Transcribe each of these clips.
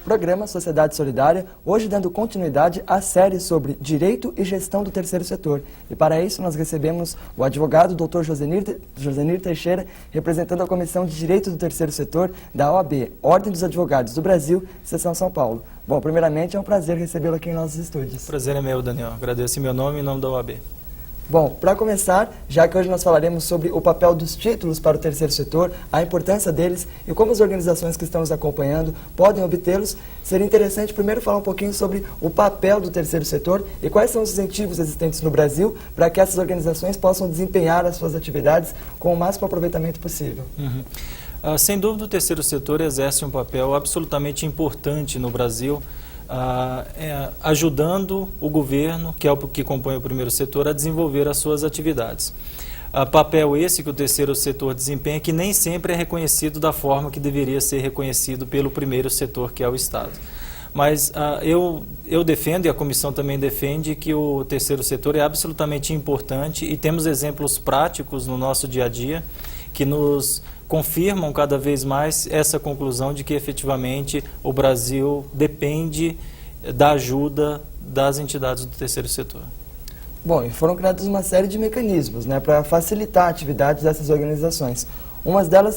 programa Sociedade Solidária, hoje dando continuidade à série sobre Direito e Gestão do Terceiro Setor. E para isso nós recebemos o advogado Dr. Josenir Teixeira, representando a Comissão de Direito do Terceiro Setor da OAB, Ordem dos Advogados do Brasil, Seção São Paulo. Bom, primeiramente é um prazer recebê-lo aqui em nossos estúdios. Prazer é meu, Daniel. Agradeço em meu nome e em nome da OAB. Bom, para começar, já que hoje nós falaremos sobre o papel dos títulos para o terceiro setor, a importância deles e como as organizações que estão nos acompanhando podem obtê-los, seria interessante primeiro falar um pouquinho sobre o papel do terceiro setor e quais são os incentivos existentes no Brasil para que essas organizações possam desempenhar as suas atividades com o máximo aproveitamento possível. Sem dúvida, o terceiro setor exerce um papel absolutamente importante no Brasil, ajudando o governo, que é o que compõe o primeiro setor, a desenvolver as suas atividades. Papel esse que o terceiro setor desempenha, que nem sempre é reconhecido da forma que deveria ser reconhecido pelo primeiro setor, que é o Estado. Mas eu defendo, e a comissão também defende, que o terceiro setor é absolutamente importante e temos exemplos práticos no nosso dia a dia que nos confirmam cada vez mais essa conclusão de que efetivamente o Brasil depende da ajuda das entidades do terceiro setor. Bom, e foram criados uma série de mecanismos, para facilitar a atividade dessas organizações. Algumas delas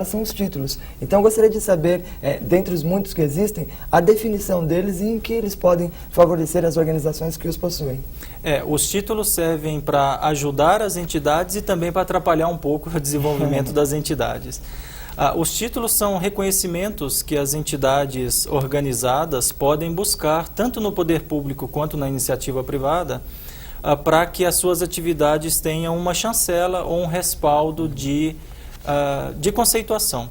são os títulos. Então, eu gostaria de saber, dentre os muitos que existem, a definição deles e em que eles podem favorecer as organizações que os possuem. Os títulos servem para ajudar as entidades e também para atrapalhar um pouco o desenvolvimento das entidades. Os títulos são reconhecimentos que as entidades organizadas podem buscar, tanto no poder público quanto na iniciativa privada, para que as suas atividades tenham uma chancela ou um respaldo de conceituação.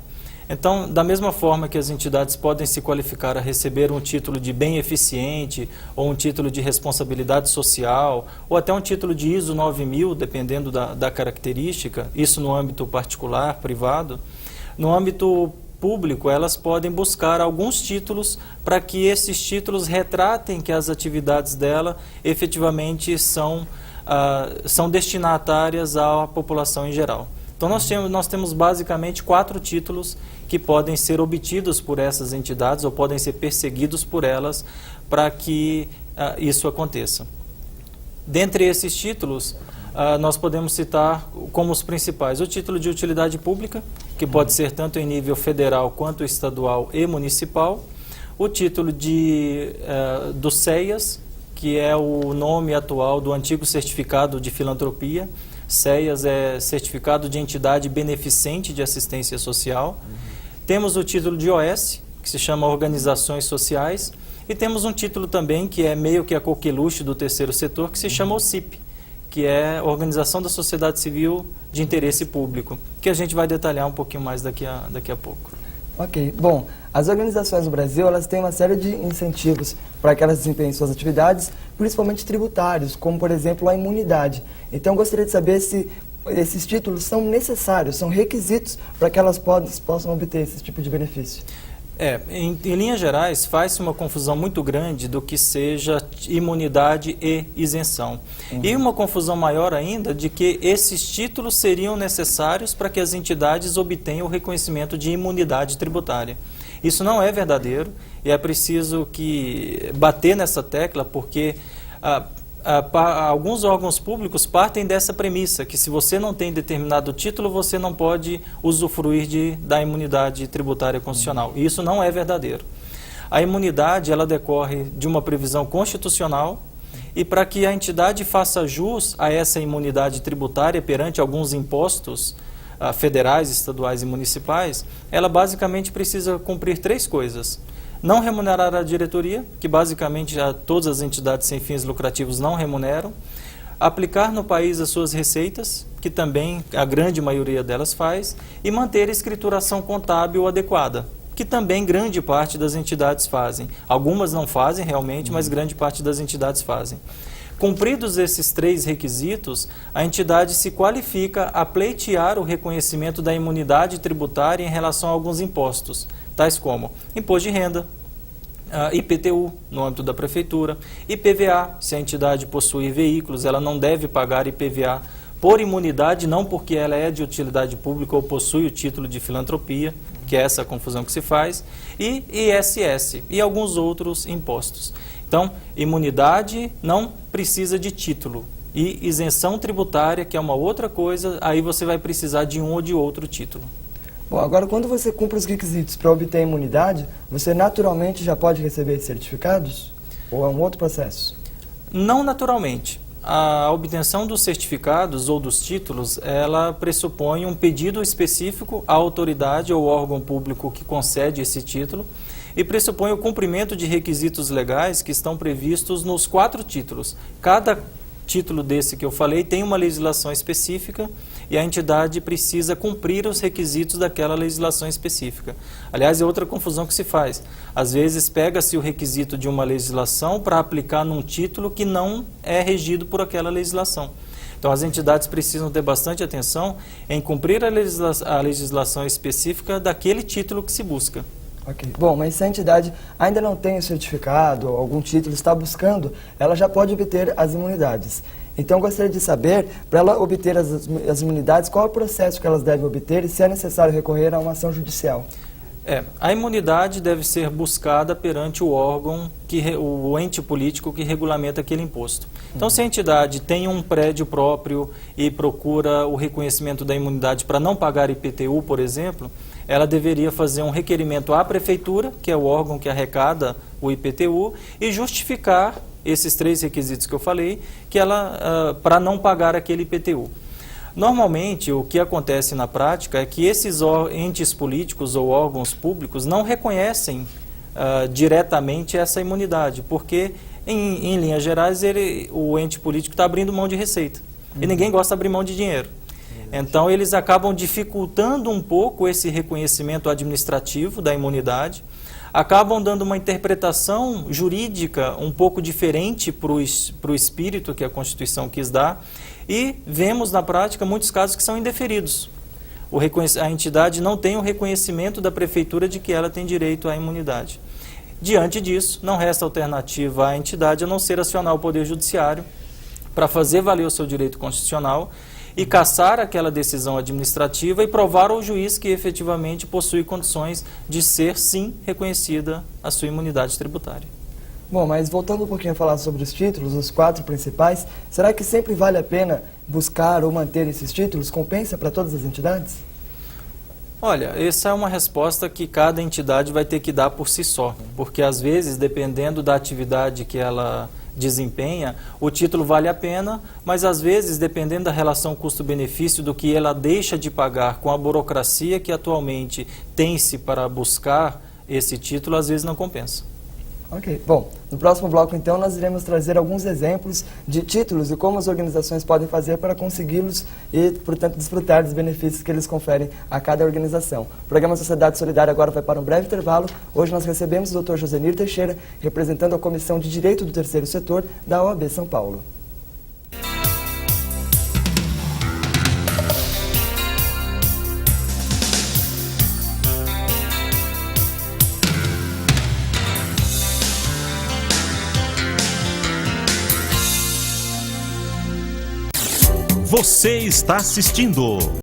Então, da mesma forma que as entidades podem se qualificar a receber um título de bem eficiente, ou um título de responsabilidade social, ou até um título de ISO 9000, dependendo da característica, isso no âmbito particular, privado, no âmbito público, elas podem buscar alguns títulos para que esses títulos retratem que as atividades dela efetivamente são destinatárias à população em geral. Então nós temos basicamente 4 títulos que podem ser obtidos por essas entidades ou podem ser perseguidos por elas para que isso aconteça. Dentre esses títulos, nós podemos citar como os principais o título de utilidade pública, que pode ser tanto em nível federal quanto estadual e municipal, o título do CEAS, que é o nome atual do antigo certificado de filantropia. CEAS é Certificado de Entidade Beneficente de Assistência Social. Temos o título de OS, que se chama Organizações Sociais, e temos um título também que é meio que a coqueluche do terceiro setor, que se chama OCIP, que é Organização da Sociedade Civil de Interesse Público, que a gente vai detalhar um pouquinho mais daqui a pouco. Ok. Bom, as organizações no Brasil, elas têm uma série de incentivos para que elas desempenhem suas atividades, principalmente tributários, como, por exemplo, a imunidade. Então, eu gostaria de saber se esses títulos são necessários, são requisitos para que elas possam obter esse tipo de benefício. Em linhas gerais, faz-se uma confusão muito grande do que seja imunidade e isenção. E uma confusão maior ainda de que esses títulos seriam necessários para que as entidades obtenham o reconhecimento de imunidade tributária. Isso não é verdadeiro e é preciso bater nessa tecla, porque alguns órgãos públicos partem dessa premissa, que se você não tem determinado título, você não pode usufruir da imunidade tributária constitucional. E isso não é verdadeiro. A imunidade, ela decorre de uma previsão constitucional, e para que a entidade faça jus a essa imunidade tributária perante alguns impostos federais, estaduais e municipais, ela basicamente precisa cumprir 3 coisas. Não remunerar a diretoria, que basicamente todas as entidades sem fins lucrativos não remuneram. Aplicar no país as suas receitas, que também a grande maioria delas faz. E manter a escrituração contábil adequada, que também grande parte das entidades fazem. Algumas não fazem realmente, mas grande parte das entidades fazem. Cumpridos esses 3 requisitos, a entidade se qualifica a pleitear o reconhecimento da imunidade tributária em relação a alguns impostos, tais como imposto de renda, IPTU, no âmbito da prefeitura, IPVA, se a entidade possuir veículos, ela não deve pagar IPVA por imunidade, não porque ela é de utilidade pública ou possui o título de filantropia, que é essa confusão que se faz, e ISS e alguns outros impostos. Então, imunidade não precisa de título. E isenção tributária, que é uma outra coisa, aí você vai precisar de um ou de outro título. Bom, agora quando você cumpre os requisitos para obter a imunidade, você naturalmente já pode receber certificados? Ou é um outro processo? Não naturalmente. A obtenção dos certificados ou dos títulos, ela pressupõe um pedido específico à autoridade ou órgão público que concede esse título e pressupõe o cumprimento de requisitos legais que estão previstos nos 4 títulos. Cada título desse que eu falei tem uma legislação específica e a entidade precisa cumprir os requisitos daquela legislação específica. Aliás, é outra confusão que se faz. Às vezes pega-se o requisito de uma legislação para aplicar num título que não é regido por aquela legislação. Então, as entidades precisam ter bastante atenção em cumprir a legislação específica daquele título que se busca. Ok. Bom, mas se a entidade ainda não tem o certificado ou algum título, está buscando, ela já pode obter as imunidades. Então, eu gostaria de saber, para ela obter as imunidades, qual é o processo que elas devem obter e se é necessário recorrer a uma ação judicial. A imunidade deve ser buscada perante o órgão, o ente político que regulamenta aquele imposto. Então, se a entidade tem um prédio próprio e procura o reconhecimento da imunidade para não pagar IPTU, por exemplo, ela deveria fazer um requerimento à prefeitura, que é o órgão que arrecada o IPTU, e justificar esses 3 requisitos que eu falei, que ela para não pagar aquele IPTU. Normalmente, o que acontece na prática é que esses entes políticos ou órgãos públicos não reconhecem diretamente essa imunidade, porque, em linhas gerais, o ente político está abrindo mão de receita. E ninguém gosta de abrir mão de dinheiro. Então, eles acabam dificultando um pouco esse reconhecimento administrativo da imunidade, acabam dando uma interpretação jurídica um pouco diferente para o espírito que a Constituição quis dar, e vemos na prática muitos casos que são indeferidos. A entidade não tem o reconhecimento da prefeitura de que ela tem direito à imunidade. Diante disso, não resta alternativa à entidade a não ser acionar o Poder Judiciário para fazer valer o seu direito constitucional e cassar aquela decisão administrativa e provar ao juiz que efetivamente possui condições de ser, sim, reconhecida a sua imunidade tributária. Bom, mas voltando um pouquinho a falar sobre os títulos, os 4 principais, será que sempre vale a pena buscar ou manter esses títulos? Compensa para todas as entidades? Olha, essa é uma resposta que cada entidade vai ter que dar por si só, porque às vezes, dependendo da atividade que ela desempenha, o título vale a pena, mas às vezes, dependendo da relação custo-benefício, do que ela deixa de pagar com a burocracia que atualmente tem-se para buscar esse título, às vezes não compensa. Ok. Bom, no próximo bloco, então, nós iremos trazer alguns exemplos de títulos e como as organizações podem fazer para consegui-los e, portanto, desfrutar dos benefícios que eles conferem a cada organização. O programa Sociedade Solidária agora vai para um breve intervalo. Hoje nós recebemos o Dr. Josenir Teixeira, representando a Comissão de Direito do Terceiro Setor da OAB São Paulo. Você está assistindo